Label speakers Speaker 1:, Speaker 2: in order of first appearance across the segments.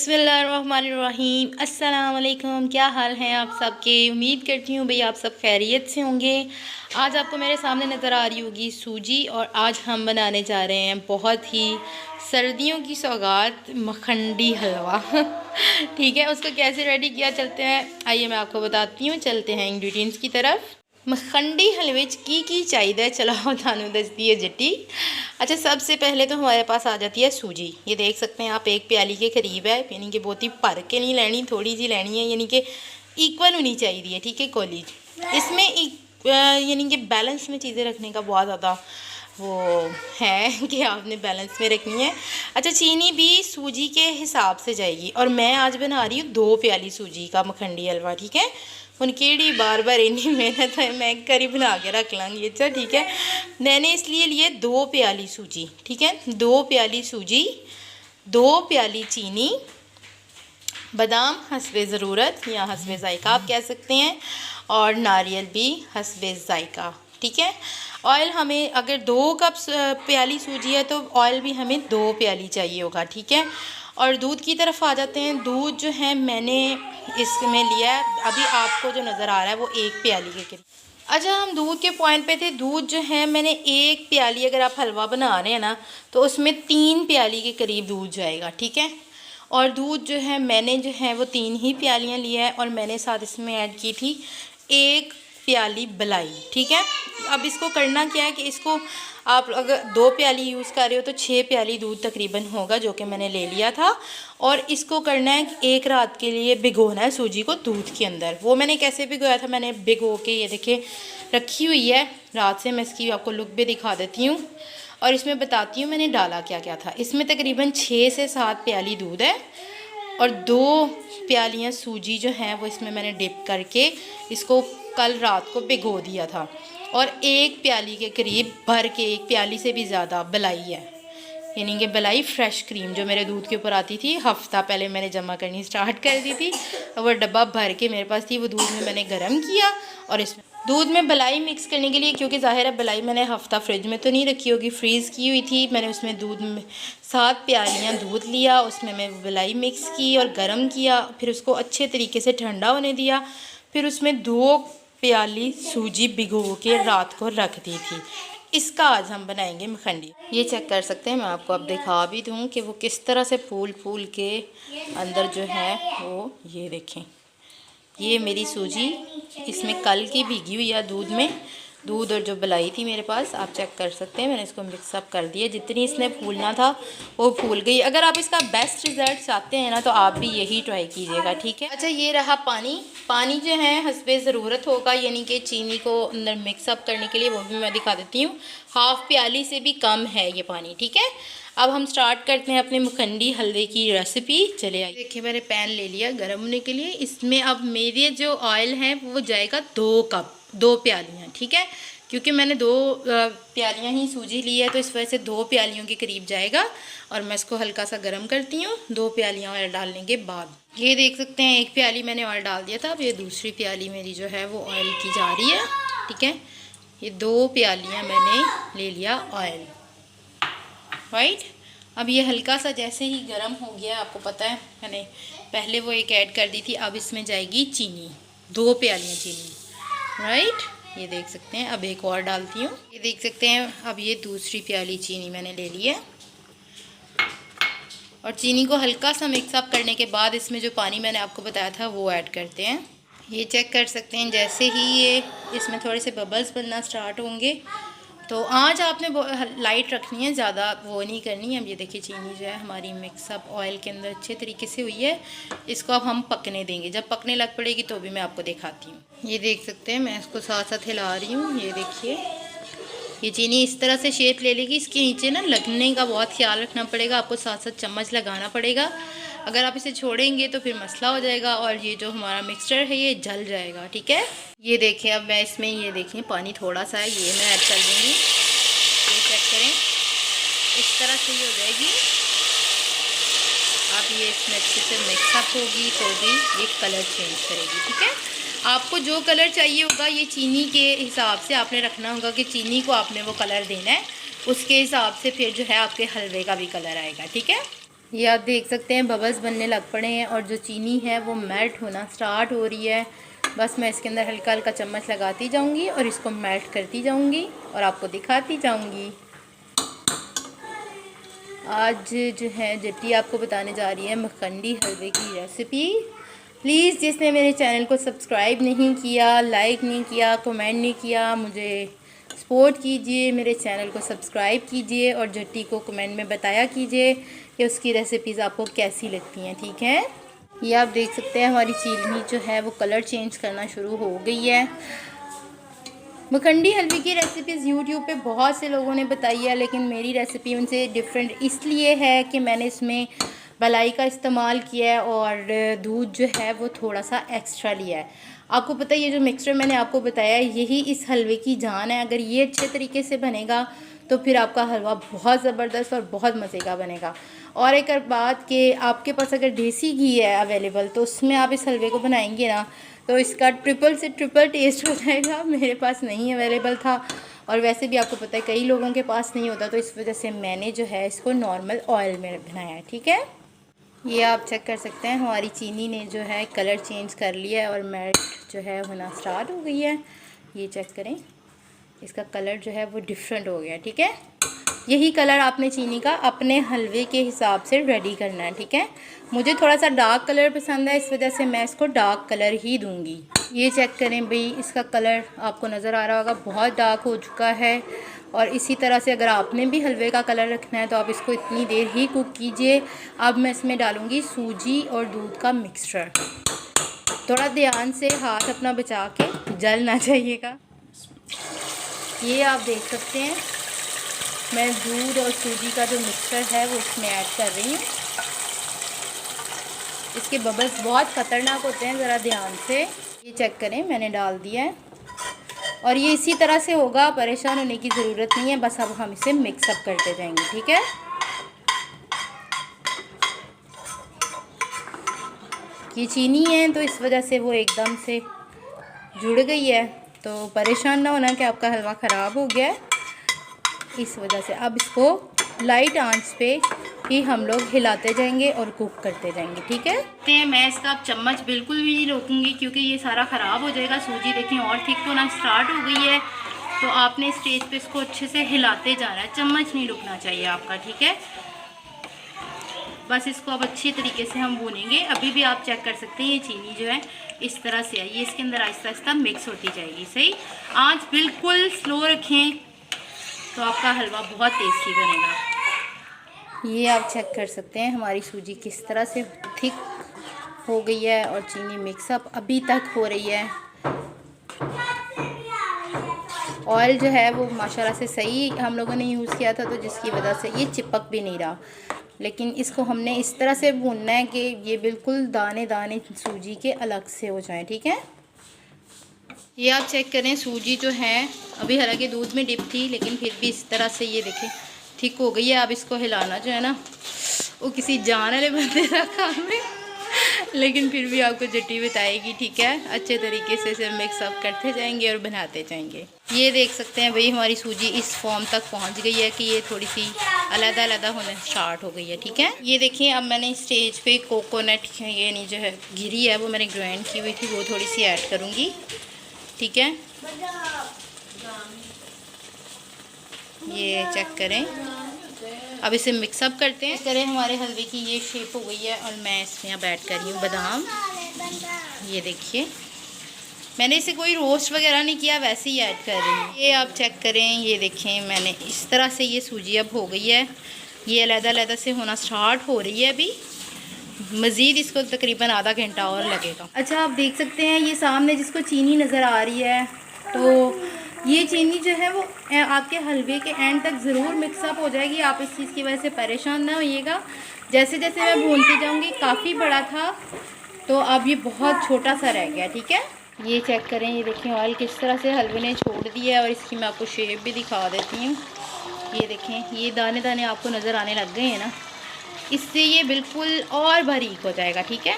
Speaker 1: बिस्मिल्लाहिर्रहमानिर्रहीम। अस्सलाम वालेकुम। क्या हाल हैं आप सबके। उम्मीद करती हूँ भाई आप सब खैरियत से होंगे। आज आपको मेरे सामने नज़र आ रही होगी सूजी, और आज हम बनाने जा रहे हैं बहुत ही सर्दियों की सौगात मखंडी हलवा। ठीक है, उसको कैसे रेडी किया चलते हैं, आइए मैं आपको बताती हूँ। चलते हैं इंग्रेडिएंट्स की तरफ। मखंडी हलवे की चाहिए, चलो थानू दसदी है जट्टी। अच्छा, सबसे पहले तो हमारे पास आ जाती है सूजी। ये देख सकते हैं आप, एक प्याली के करीब है, यानी कि बहुत ही भर के नहीं लेनी, थोड़ी सी लेनी है, यानी कि इक्वल होनी चाहिए। ठीक है, कॉलेज इसमें यानी कि बैलेंस में चीज़ें रखने का बहुत ज़्यादा वो है कि आपने बैलेंस में रखनी है। अच्छा, चीनी भी सूजी के हिसाब से जाएगी, और मैं आज बना रही हूँ 2 प्याली सूजी का मखंडी हलवा। ठीक है, उन केड़ी बार बार इन्नी मेहनत है, मैं घर ही बना के रख लाँगी। अच्छा ठीक है, मैंने इसलिए लिए 2 प्याली सूजी। ठीक है, 2 प्याली सूजी, 2 प्याली चीनी, बादाम हस्बे ज़रूरत या हस्बे ज़ायका आप कह सकते हैं, और नारियल भी हस्बे ज़ायका। ठीक है, ऑयल हमें अगर 2 कप प्याली सूजी है तो ऑयल भी हमें 2 प्याली चाहिए होगा। ठीक है, और दूध की तरफ आ जाते हैं। दूध जो है मैंने इसमें लिया है, अभी आपको जो नज़र आ रहा है वो 1 प्याली के करीब। अच्छा, हम दूध के पॉइंट पे थे। दूध जो है मैंने 1 प्याली, अगर आप हलवा बना रहे हैं ना तो उसमें 3 प्याली के करीब दूध जाएगा। ठीक है, और दूध जो है मैंने जो है वो 3 ही प्यालियाँ लिया है, और मैंने साथ इसमें ऐड की थी 1 प्याली बलाई। ठीक है, अब इसको करना क्या है कि इसको आप अगर 2 प्याली यूज़ कर रहे हो तो 6 प्याली दूध तकरीबन होगा, जो कि मैंने ले लिया था। और इसको करना है कि 1 रात के लिए भिगोना है सूजी को दूध के अंदर। वो मैंने कैसे भिगोया था, मैंने भिगो के ये देखिए रखी हुई है रात से। मैं इसकी आपको लुक भी दिखा देती हूँ, और इसमें बताती हूँ मैंने डाला क्या क्या था। इसमें तकरीबन 6 से 7 प्याली दूध है, और 2 प्यालियाँ सूजी जो हैं वो इसमें मैंने डिप करके इसको कल रात को भिगो दिया था। और 1 प्याली के करीब भर के, 1 प्याली से भी ज़्यादा बलाई है, यानी कि बलाई फ्रेश क्रीम जो मेरे दूध के ऊपर आती थी। हफ्ता पहले मैंने जमा करनी स्टार्ट कर दी थी, वो डब्बा भर के मेरे पास थी। वो दूध में मैंने गर्म किया, और इसमें दूध में बलाई मिक्स करने के लिए, क्योंकि ज़ाहिर है बलाई मैंने हफ्ता फ्रिज में तो नहीं रखी होगी, फ्रीज़ की हुई थी। मैंने उसमें दूध में 7 प्यालियाँ दूध लिया, उसमें मैं बलाई मिक्स की और गर्म किया, फिर उसको अच्छे तरीके से ठंडा होने दिया। फिर उसमें 2 प्याली सूजी भिगो के रात को रख दी थी। इसका आज हम बनाएंगे मखंडी। ये चेक कर सकते हैं, मैं आपको अब दिखा भी दूँ कि वो किस तरह से फूल फूल के अंदर जो है वो, ये देखें, ये मेरी सूजी इसमें कल की भीगी हुई है दूध में। दूध और जो बलाई थी मेरे पास, आप चेक कर सकते हैं, मैंने इसको मिक्सअप कर दिया। जितनी इसने फूलना था वो फूल गई। अगर आप इसका बेस्ट रिज़ल्ट चाहते हैं ना तो आप भी यही ट्राई कीजिएगा। ठीक है, अच्छा ये रहा पानी। पानी जो है हस्बे ज़रूरत होगा, यानी कि चीनी को अंदर मिक्सअप करने के लिए, वो भी मैं दिखा देती हूँ। 1/2 प्याली से भी कम है ये पानी। ठीक है, अब हम स्टार्ट करते हैं अपने मखंडी हलवे की रेसिपी। चले आइए। देखिए मैंने पैन ले लिया गर्म होने के लिए। इसमें अब मेरे जो ऑयल है वो जाएगा 2 कप, 2 प्यालियाँ। ठीक है, क्योंकि मैंने 2 प्यालियाँ ही सूजी ली है तो इस वजह से 2 प्यालियों के करीब जाएगा। और मैं इसको हल्का सा गर्म करती हूँ 2 प्यालियाँ ऑयल डालने के बाद। ये देख सकते हैं 1 प्याली मैंने ऑयल डाल दिया था। अब ये दूसरी प्याली मेरी जो है वो ऑयल की जा रही है। ठीक है, ये 2 प्यालियाँ मैंने ले लिया ऑयल। राइट, अब ये हल्का सा जैसे ही गर्म हो गया, आपको पता है मैंने पहले वो एक ऐड कर दी थी, अब इसमें जाएगी चीनी, 2 प्यालियाँ चीनी। राइट, ये देख सकते हैं। अब एक और डालती हूँ। ये देख सकते हैं, अब ये दूसरी प्याली चीनी मैंने ले ली है, और चीनी को हल्का सा मिक्सअप करने के बाद इसमें जो पानी मैंने आपको बताया था वो ऐड करते हैं। ये चेक कर सकते हैं, जैसे ही ये इसमें थोड़े से बबल्स बनना स्टार्ट होंगे तो आँच आपने लाइट रखनी है, ज़्यादा वो नहीं करनी है। अब ये देखिए चीनी जो है हमारी मिक्सअप ऑयल के अंदर अच्छे तरीके से हुई है। इसको अब हम पकने देंगे, जब पकने लग पड़ेगी तो भी मैं आपको दिखाती हूँ। ये देख सकते हैं, मैं इसको साथ साथ हिला रही हूँ। ये देखिए ये चीनी इस तरह से शेप ले लेगी। इसके नीचे ना लगने का बहुत ख्याल रखना पड़ेगा, आपको साथ साथ चम्मच लगाना पड़ेगा। अगर आप इसे छोड़ेंगे तो फिर मसला हो जाएगा, और ये जो हमारा मिक्सचर है ये जल जाएगा। ठीक है, ये देखें अब मैं इसमें, ये देखें पानी थोड़ा सा है, ये मैं ऐड कर दूँगी। ये चेक करें, इस तरह से ये हो जाएगी। अब ये इसमें अच्छे से मिक्सअप होगी तो भी ये कलर चेंज करेगी। ठीक है, आपको जो कलर चाहिए होगा ये चीनी के हिसाब से आपने रखना होगा कि चीनी को आपने वो कलर देना है, उसके हिसाब से फिर जो है आपके हलवे का भी कलर आएगा। ठीक है, ये आप देख सकते हैं बबल्स बनने लग पड़े हैं और जो चीनी है वो मेल्ट होना स्टार्ट हो रही है। बस मैं इसके अंदर हल्का हल्का चम्मच लगाती जाऊंगी और इसको मेल्ट करती जाऊंगी और आपको दिखाती जाऊंगी। आज जो है जट्टी आपको बताने जा रही है मखंडी हलवे की रेसिपी। प्लीज़ जिसने मेरे चैनल को सब्सक्राइब नहीं किया, लाइक नहीं किया, कमेंट नहीं किया, मुझे सपोर्ट कीजिए, मेरे चैनल को सब्सक्राइब कीजिए और जट्टी को कमेंट में बताया कीजिए कि उसकी रेसिपीज़ आपको कैसी लगती हैं। ठीक है, ये आप देख सकते हैं हमारी चीनी जो है वो कलर चेंज करना शुरू हो गई है। मखंडी हलवे की रेसिपीज़ यूट्यूब पे बहुत से लोगों ने बताई है, लेकिन मेरी रेसिपी उनसे डिफरेंट इसलिए है कि मैंने इसमें मलाई का इस्तेमाल किया है और दूध जो है वो थोड़ा सा एक्स्ट्रा लिया है। आपको पता है ये जो मिक्सचर मैंने आपको बताया यही इस हलवे की जान है। अगर ये अच्छे तरीके से बनेगा तो फिर आपका हलवा बहुत ज़बरदस्त और बहुत मज़े का बनेगा। और एक और बात कि आपके पास अगर देसी घी है अवेलेबल तो उसमें आप इस हलवे को बनाएंगे ना तो इसका ट्रिपल से ट्रिपल टेस्ट हो जाएगा। मेरे पास नहीं अवेलेबल था और वैसे भी आपको पता है कई लोगों के पास नहीं होता, तो इस वजह से मैंने जो है इसको नॉर्मल ऑयल में बनाया है। ठीक है, ये आप चेक कर सकते हैं हमारी चीनी ने जो है कलर चेंज कर लिया है और मेल्ट जो है होना स्टार्ट हो गई है। ये चेक करें, इसका कलर जो है वो डिफरेंट हो गया। ठीक है, यही कलर आपने चीनी का अपने हलवे के हिसाब से रेडी करना है। ठीक है, मुझे थोड़ा सा डार्क कलर पसंद है, इस वजह से मैं इसको डार्क कलर ही दूंगी। ये चेक करें भाई, इसका कलर आपको नज़र आ रहा होगा बहुत डार्क हो चुका है। और इसी तरह से अगर आपने भी हलवे का कलर रखना है तो आप इसको इतनी देर ही कुक कीजिए। अब मैं इसमें डालूँगी सूजी और दूध का मिक्सचर। थोड़ा ध्यान से हाथ अपना बचा के, जल ना जाइएगा। ये आप देख सकते हैं मैं दूध और सूजी का जो मिक्सचर है वो इसमें ऐड कर रही हूँ। इसके बबल्स बहुत ख़तरनाक होते हैं, ज़रा ध्यान से ये चेक करें, मैंने डाल दिया है और ये इसी तरह से होगा, परेशान होने की ज़रूरत नहीं है। बस अब हम इसे मिक्सअप करते जाएंगे। ठीक है, ये चीनी है तो इस वजह से वो एकदम से जुड़ गई है, तो परेशान ना होना कि आपका हलवा ख़राब हो गया है। इस वजह से अब इसको लाइट आंच पे ही हम लोग हिलाते जाएंगे और कुक करते जाएंगे। ठीक है, मैं इसका अब चम्मच बिल्कुल भी नहीं रोकूंगी क्योंकि ये सारा ख़राब हो जाएगा। सूजी देखें और थिक होना स्टार्ट हो गई है, तो आपने स्टेज पे इसको अच्छे से हिलाते जाना है, चम्मच नहीं रुकना चाहिए आपका। ठीक है, बस इसको अब अच्छी तरीके से हम भूनेंगे। अभी भी आप चेक कर सकते हैं ये चीनी जो है इस तरह से है, ये इसके अंदर आहिस्ता आहिस्ता मिक्स होती जाएगी। सही, आँच बिल्कुल स्लो रखें तो आपका हलवा बहुत टेस्टी बनेगा। ये आप चेक कर सकते हैं हमारी सूजी किस तरह से थिक हो गई है और चीनी मिक्सअप अभी तक हो रही है। ऑयल जो है वो माशाल्लाह से सही हम लोगों ने यूज़ किया था, तो जिसकी वजह से ये चिपक भी नहीं रहा। लेकिन इसको हमने इस तरह से भूनना है कि ये बिल्कुल दाने दाने सूजी के अलग से हो जाएं। ठीक है, ये आप चेक करें सूजी जो है अभी हालांकि दूध में डिप थी लेकिन फिर भी इस तरह से ये देखें ठीक हो गई है। अब इसको हिलाना जो है ना वो किसी जान वाले बंदे का काम है, लेकिन फिर भी आपको जट्टी बताएगी। ठीक है, अच्छे तरीके से इसे मिक्सअप करते जाएंगे और बनाते जाएंगे। ये देख सकते हैं भाई हमारी सूजी इस फॉर्म तक पहुंच गई है कि ये थोड़ी सी अलग अलग होने स्टार्ट हो गई है। ठीक है, ये देखिए अब मैंने स्टेज पे कोकोनट ये नहीं जो है गिरी है वो मैंने ग्राइंड की हुई थी, वो थोड़ी सी ऐड करूँगी। ठीक है, ये चेक करें, अब इसे मिक्सअप करते हैं। करें हमारे हलवे की ये शेप हो गई है और मैं इसमें अब ऐड कर रही हूँ बादाम। ये देखिए मैंने इसे कोई रोस्ट वगैरह नहीं किया, वैसे ही ऐड कर रही हूँ। ये आप चेक करें, ये देखें मैंने इस तरह से ये सूजी अब हो गई है, ये अलग-अलग से होना स्टार्ट हो रही है। अभी मज़ीद इसको तकरीबन आधा घंटा और लगेगा। अच्छा, आप देख सकते हैं ये सामने जिसको चीनी नज़र आ रही है, तो ये चीनी जो है वो आपके हलवे के एंड तक ज़रूर मिक्सअप हो जाएगी। आप इस चीज़ की वजह से परेशान ना होइएगा। जैसे जैसे मैं भूनती जाऊँगी, काफ़ी बड़ा था तो अब ये बहुत छोटा सा रह गया। ठीक है, ये चेक करें, ये देखें ऑयल किस तरह से हलवे ने छोड़ दिया है और इसकी मैं आपको शेप भी दिखा देती हूँ। ये देखें ये दाने दाने आपको नज़र आने लग गए हैं ना, इससे ये बिल्कुल और बारीक हो जाएगा। ठीक है,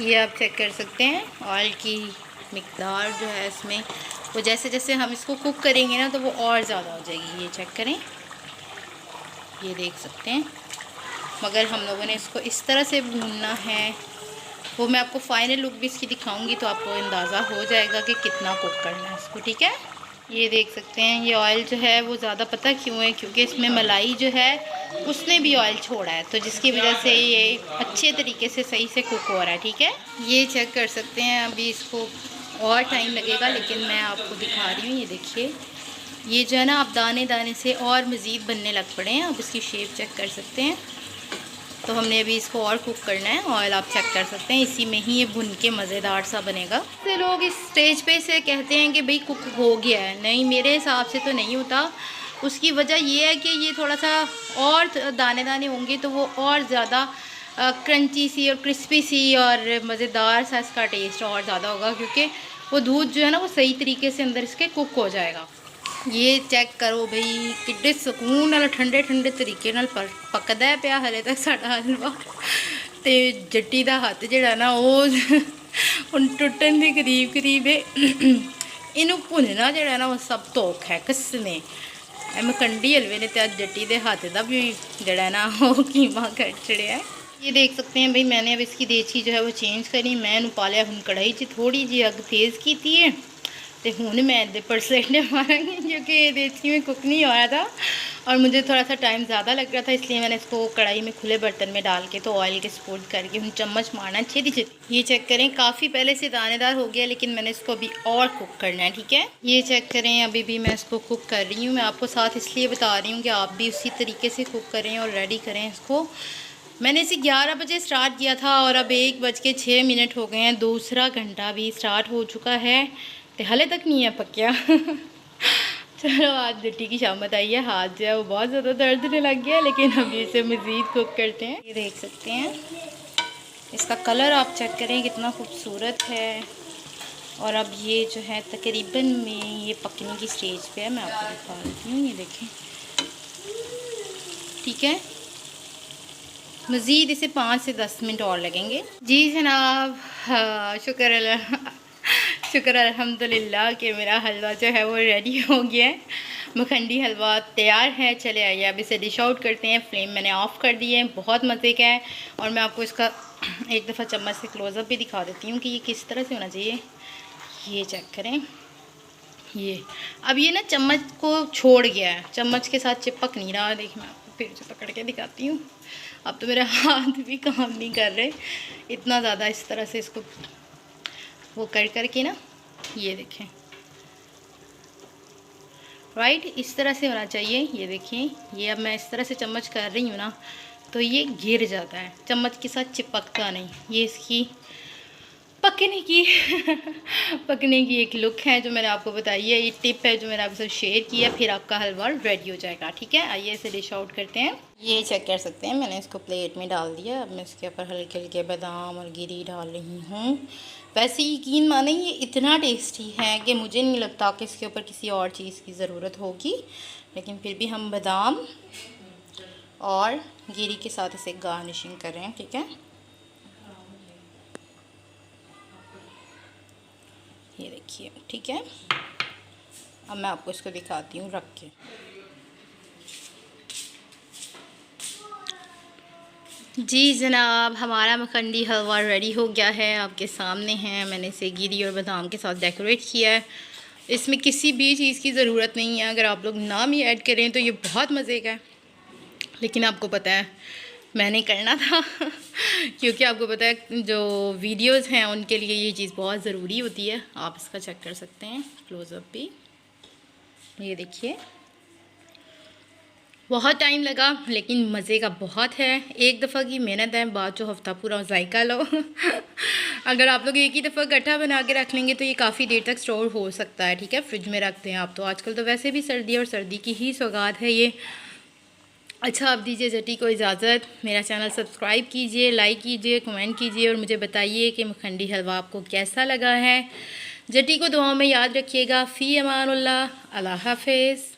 Speaker 1: ये आप चेक कर सकते हैं ऑयल की मिकदार जो है इसमें, वो जैसे जैसे हम इसको कुक करेंगे ना तो वो और ज़्यादा हो जाएगी। ये चेक करें, ये देख सकते हैं मगर हम लोगों ने इसको इस तरह से भूनना है। वो मैं आपको फाइनल लुक भी इसकी दिखाऊंगी तो आपको अंदाज़ा हो जाएगा कि कितना कुक करना है इसको, ठीक है। ये देख सकते हैं ये ऑयल जो है वो ज़्यादा पता क्यों है, क्योंकि इसमें मलाई जो है उसने भी ऑयल छोड़ा है, तो जिसकी वजह से ये अच्छे तरीके से सही से कुक हो रहा है, ठीक है। ये चेक कर सकते हैं, अभी इसको और टाइम लगेगा लेकिन मैं आपको दिखा रही हूँ। ये देखिए ये जो है ना आप दाने दाने से और मज़ीद बनने लग पड़े हैं। आप इसकी शेप चेक कर सकते हैं। तो हमने अभी इसको और कुक करना है। ऑयल आप चेक कर सकते हैं, इसी में ही ये भुन के मज़ेदार सा बनेगा। तो लोग इस स्टेज पे से कहते हैं कि भाई कुक हो गया है, नहीं मेरे हिसाब से तो नहीं होता। उसकी वजह ये है कि ये थोड़ा सा और दाने दाने होंगे तो वो और ज़्यादा क्रंची सी और क्रिस्पी सी और मज़ेदार सा इसका टेस्ट और ज़्यादा होगा, क्योंकि वो दूध जो है ना वो सही तरीके से अंदर इसके कुक हो जाएगा। ये चेक करो भाई किड्डे सुकून नाल ठंडे ठंडे तरीके नाल पकदा है पिया हले तक साडा हलवा। तो जट्टी दा हत्थ जिहड़ा ना वो हुण टुटन दे करीब करीब है। इनू भुनना जिहड़ा ना वो सब तो औखा है कसमे। मखंडी हलवे ने तो अज जट्टी दे हत्थ दा भी जिहड़ा ना वो कीमा कर छड़िया है। ये देख सकते हैं भाई मैंने अब इसकी देसी जो है वो चेंज करी। मैं इनू पा लिया हुण कढ़ाई च थोड़ी जी अग तेज़ की है तो हूँ मैं परसेंट मारांगी, क्योंकि ये देसी में कुक नहीं हो रहा था और मुझे थोड़ा सा टाइम ज़्यादा लग रहा था, इसलिए मैंने इसको कढ़ाई में खुले बर्तन में डाल के तो ऑयल के स्पोर्ट करके हूँ चम्मच मारना छेदी छेदी। ये चेक करें काफ़ी पहले से दानेदार हो गया, लेकिन मैंने इसको अभी और कुक करना है, ठीक है। ये चेक करें अभी भी मैं इसको कुक कर रही हूँ। मैं आपको साथ इसलिए बता रही हूँ कि आप भी उसी तरीके से कुक करें और रेडी करें इसको। मैंने इसे 11 बजे स्टार्ट किया था और अब 1:06 हो गए हैं। दूसरा घंटा भी स्टार्ट हो चुका है तो हले तक नहीं है पक्या। चलो आज जट्टी की शामत आई है, हाथ जो है वो बहुत ज़्यादा दर्द होने लग गया है, लेकिन अभी इसे मज़ीद कुक करते हैं। ये देख सकते हैं इसका कलर आप चेक करें कितना खूबसूरत है। और अब ये जो है तकरीबन में ये पकने की स्टेज पे है। मैं आपको दिखा देती हूँ, ये देखें, ठीक है। मज़ीद इसे 5 से 10 मिनट और लगेंगे। जी जनाब, हाँ शुक्र अल्हम्दुलिल्लाह कि मेरा हलवा जो है वो रेडी हो गया है। मखंडी हलवा तैयार है। चले आइए अब इसे डिश आउट करते हैं। फ्लेम मैंने ऑफ़ कर दी है। बहुत मज़े का है और मैं आपको इसका एक दफ़ा चम्मच से क्लोज़अप भी दिखा देती हूँ कि ये किस तरह से होना चाहिए। ये चेक करें, ये अब ये ना चम्मच को छोड़ गया है, चम्मच के साथ चिपक नहीं रहा। देखिए मैं आपको फिर से पकड़ के दिखाती हूँ। अब तो मेरे हाथ भी काम नहीं कर रहे, इतना ज़्यादा इस तरह से इसको वो कर के ना, ये देखें, राइट इस तरह से होना चाहिए। ये देखिए ये अब मैं इस तरह से चम्मच कर रही हूँ ना तो ये गिर जाता है, चम्मच के साथ चिपकता नहीं। ये इसकी पकने की पकने की एक लुक है जो मैंने आपको बताई है। ये टिप है जो मैंने आपके साथ शेयर किया, फिर आपका हलवा रेडी हो जाएगा, ठीक है। आइए इसे डिश आउट करते हैं। ये चेक कर सकते हैं मैंने इसको प्लेट में डाल दिया। अब मैं इसके ऊपर हल्के हल्के बादाम और गिरी डाल रही हूँ। वैसे यकीन माने ये इतना टेस्टी है कि मुझे नहीं लगता कि इसके ऊपर किसी और चीज़ की ज़रूरत होगी, लेकिन फिर भी हम बादाम और गिरी के साथ इसे गार्निशिंग कर रहे हैं, ठीक है। ये देखिए, ठीक है। अब मैं आपको इसको दिखाती हूँ रख के। जी जनाब, हमारा मखंडी हलवा रेडी हो गया है, आपके सामने है। मैंने इसे गिरी और बादाम के साथ डेकोरेट किया है। इसमें किसी भी चीज़ की ज़रूरत नहीं है। अगर आप लोग नाम ही ऐड करें तो ये बहुत मज़े का है, लेकिन आपको पता है मैंने करना था क्योंकि आपको पता है जो वीडियोस हैं उनके लिए ये चीज़ बहुत ज़रूरी होती है। आप इसका चेक कर सकते हैं क्लोज़अप भी। ये देखिए बहुत टाइम लगा लेकिन मज़े का बहुत है। एक दफ़ा की मेहनत है, बाद जो हफ्ता पूरा जायका लो। अगर आप लोग एक ही दफ़ा गट्ठा बना के रख लेंगे तो ये काफ़ी देर तक स्टोर हो सकता है, ठीक है। फ्रिज में रखते हैं आप तो आजकल तो वैसे भी सर्दी और सर्दी की ही सौगात है ये। अच्छा अब दीजिए जट्टी को इजाज़त। मेरा चैनल सब्सक्राइब कीजिए, लाइक कीजिए, कमेंट कीजिए और मुझे बताइए कि मखंडी हलवा आपको कैसा लगा है। जट्टी को दुआओं में याद रखिएगा। फ़ी अमानुल्लाह, अल्लाह हाफ़िज़।